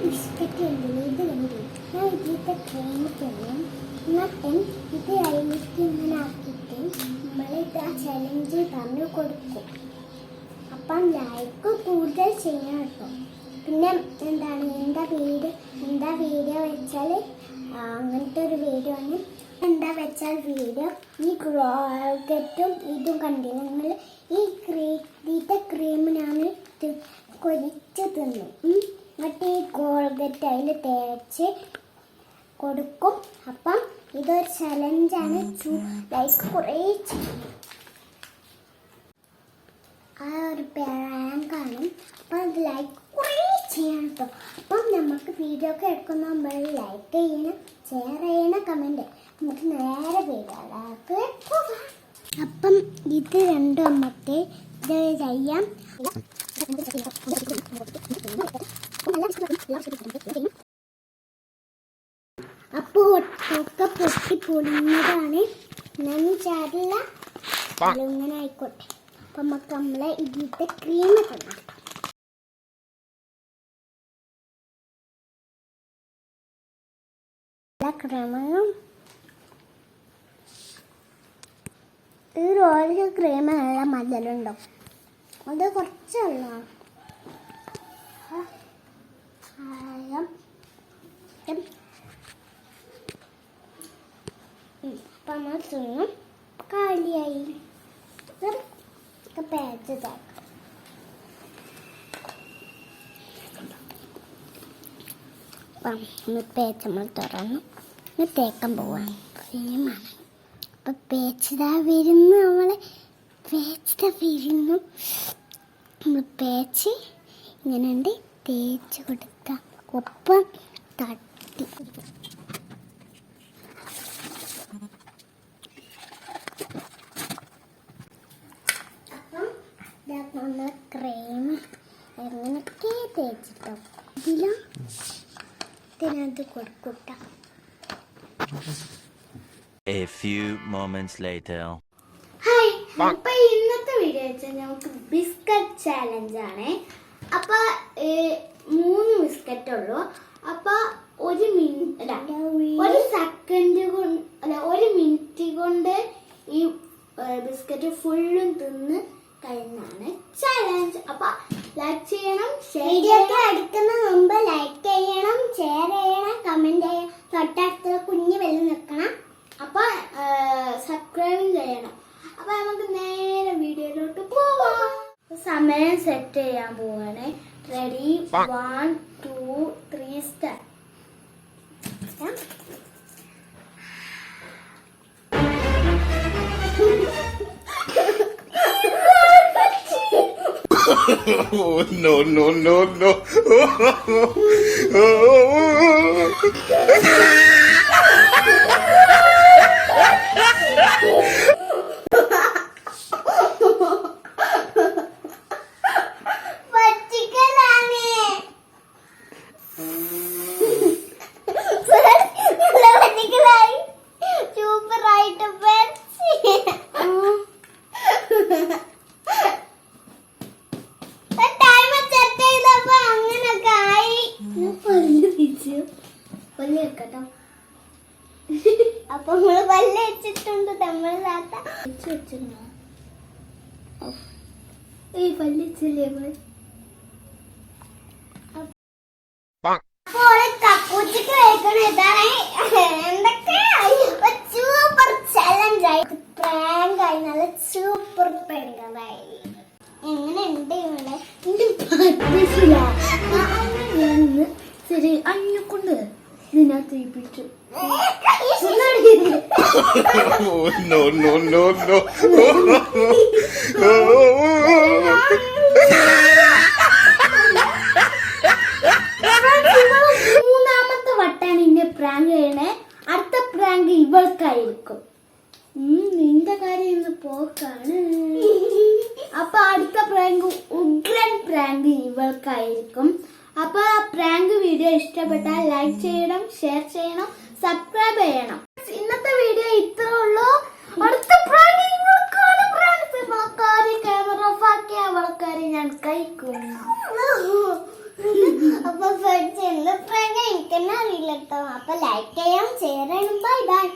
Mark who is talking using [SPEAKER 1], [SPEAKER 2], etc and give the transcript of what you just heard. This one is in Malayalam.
[SPEAKER 1] ബിസ്ക്കറ്റ് ഉണ്ടല്ലോ ഇത് കണ്ടു. ഞാൻ ഇതിലത്തെ ക്രീം തരും. എന്നിട്ട് ഇത് അതിലേക്ക് ഇങ്ങനെ ആക്കിയിട്ട് നമ്മളിത് ആ ചലഞ്ച് പറഞ്ഞു കൊടുക്കും. അപ്പം ലൈക്ക് കൂടുതൽ ചെയ്യണം കേട്ടോ. പിന്നെ എന്താണ് എന്താ വീഡിയോ വെച്ചാൽ അങ്ങനത്തെ ഒരു വീഡിയോ ആണ്. എന്താ വെച്ചാൽ വീഡിയോ ഈ ക്രോക്കറ്റും ഇതും കണ്ടില്ല നിങ്ങൾ. ഇതിൻ്റെ ക്രീമിനാണ് കൊരിച്ച് തിന്നും. എന്നിട്ട് ഈ കോൾഗറ്റ് അതിൽ തേച്ച് കൊടുക്കും. അപ്പം ഇതൊരു ചലഞ്ചാണ്. ലൈക്ക് കുറേ ആ ഒരു പ്രാങ്കാണ്. അപ്പം അത് ലൈക്ക് കുറേ ചെയ്യണം കേട്ടോ. അപ്പം നമുക്ക് വീഡിയോ ഒക്കെ എടുക്കുന്ന നമ്മൾ ലൈക്ക് ചെയ്യണം, ഷെയർ ചെയ്യണം, കമൻറ്റ്. നമുക്ക് നേരെ വീഡിയോയിലേക്ക് പോകാം. അപ്പം ഇത് രണ്ടും നമുക്ക് ഇത് ചെയ്യാം. അപ്പോൾ ഒക്കെ പൊട്ടി പൊളിഞ്ഞതാണ്. ഞാൻ ചാടില്ല, ഇങ്ങനെ ആയിക്കോട്ടെ. അപ്പം നമുക്ക് നമ്മളെ ഇതിലത്തെ ക്രീമൊക്കെ ഉണ്ടാക്കാം. ക്രീമും ഈ റോയൽ ക്രീം നല്ല മധുരമുണ്ടോ? അത് കുറച്ചുള്ള അപ്പം നമ്മൾ തിന്നും. കാലിയായി പേച്ചതാക്കാം. പേച്ച് നമ്മൾ തുറന്നു തേക്കാൻ പോവാം. ക്രീമാണ്. അപ്പം പേച്ചതാ വരുന്നു. നമ്മളെ പേച്ചതാ വരുന്നു. നമ്മൾ പേച്ച് ഇങ്ങനെ ഉണ്ട്. തേച്ച് കൊടുത്ത ഒപ്പം തട്ടി അപ്പം നമ്മൾ ക്രീം എങ്ങനെയൊക്കെ തേച്ചിട്ടോ ഇതിനകത്ത് കൊടുക്കൂട്ട.
[SPEAKER 2] A few moments later.
[SPEAKER 1] Hi, അപ്പൊ ഇന്നത്തെ വീഡിയോ വെച്ചാൽ നമുക്ക് ബിസ്ക്കറ്റ് ചാലഞ്ച് ആണ്. അപ്പൊ 3 ബിസ്ക്കറ്റ് ഉള്ളു. അപ്പൊ ഒരു സെക്കൻഡ് കൊണ്ട് 1 മിനിറ്റ് കൊണ്ട് ഈ ബിസ്ക്കറ്റ് ഫുള്ളും തിന്ന് കഴിഞ്ഞാണ് ചാലഞ്ച്. അപ്പൊ ലൈക്ക് ചെയ്യണം, വീഡിയോ ഒക്കെ എടുക്കുന്ന മുമ്പ് ലൈക്ക് ചെയ്യണം, ഷെയർ ചെയ്യണം, കമന്റ് ചെയ്യണം, തൊട്ടടുത്ത് കുഞ്ഞു ബെല്ല് നിൽക്കണം. അപ്പൊ സബ്സ്ക്രൈബും ചെയ്യണം. അപ്പൊ നമുക്ക് നേരെ വീഡിയോയിലോട്ട് പോവാം. സമയം സെറ്റ് ചെയ്യാൻ പോവാണ്. Ready, 1 2 3 start.
[SPEAKER 3] Oh, no, no, no, no. അപ്പൊ നമ്മള് പല്ല് വെച്ചിട്ടുണ്ട്. തമിഴ്നാട്ട വെച്ചിട്ടുണ്ടോ? ഈ പല്ല് വെച്ചില്ലേ നമ്മള്. അപ്പോൾ കപ്പൂച്ചിക്ക് കഴിക്കണ ഇതാണ്. എന്തൊക്കെയായി സൂപ്പർ ചലഞ്ച് ആയി, പ്രാങ്ക് ആയി, നല്ല സൂപ്പർ പ്രാങ്കായി. എങ്ങനെയുണ്ട് ഇവിടെ ശരി അഞ്ഞുകൊണ്ട് ഇതിനകത്ത് ഇപ്പിച്ചു. Oh, no, no, no, no.
[SPEAKER 1] മൂന്നാമത്തെ വട്ടാണ് ഇന്നെ പ്രാങ്ക് ചെയ്യണേ. അടുത്ത പ്രാങ്ക് ഇവൾക്കായിരിക്കും. നിന്റെ കാര്യം ഇന്ന് പോക്കാണ്. അപ്പൊ അടുത്ത പ്രാങ്ക് ഉഗ്രൻ പ്രാങ്ക് ഇവൾക്കായിരിക്കും. അപ്പൊ ആ പ്രാങ്ക് വീഡിയോ ഇഷ്ടപ്പെട്ടാൽ ലൈക്ക് ചെയ്യണം, ഷെയർ ചെയ്യണം, സബ്സ്ക്രൈബ് ചെയ്യണം. ഇന്നത്തെ വീഡിയോ ഇത്രേ ഉള്ളൂ. അടുത്ത പ്രാങ്ക് ഇവൾക്കാണ്. ക്യാമറ ഓഫ് ആക്കിയ അവൾക്കാരെ ഞാൻ കഴിക്കും. അപ്പൊ
[SPEAKER 3] കഴിക്കുന്ന അറിയില്ല കേട്ടോ. അപ്പൊ ലൈക്ക് ചെയ്യണം, ഷെയർ ചെയ്യണം. Bye bye.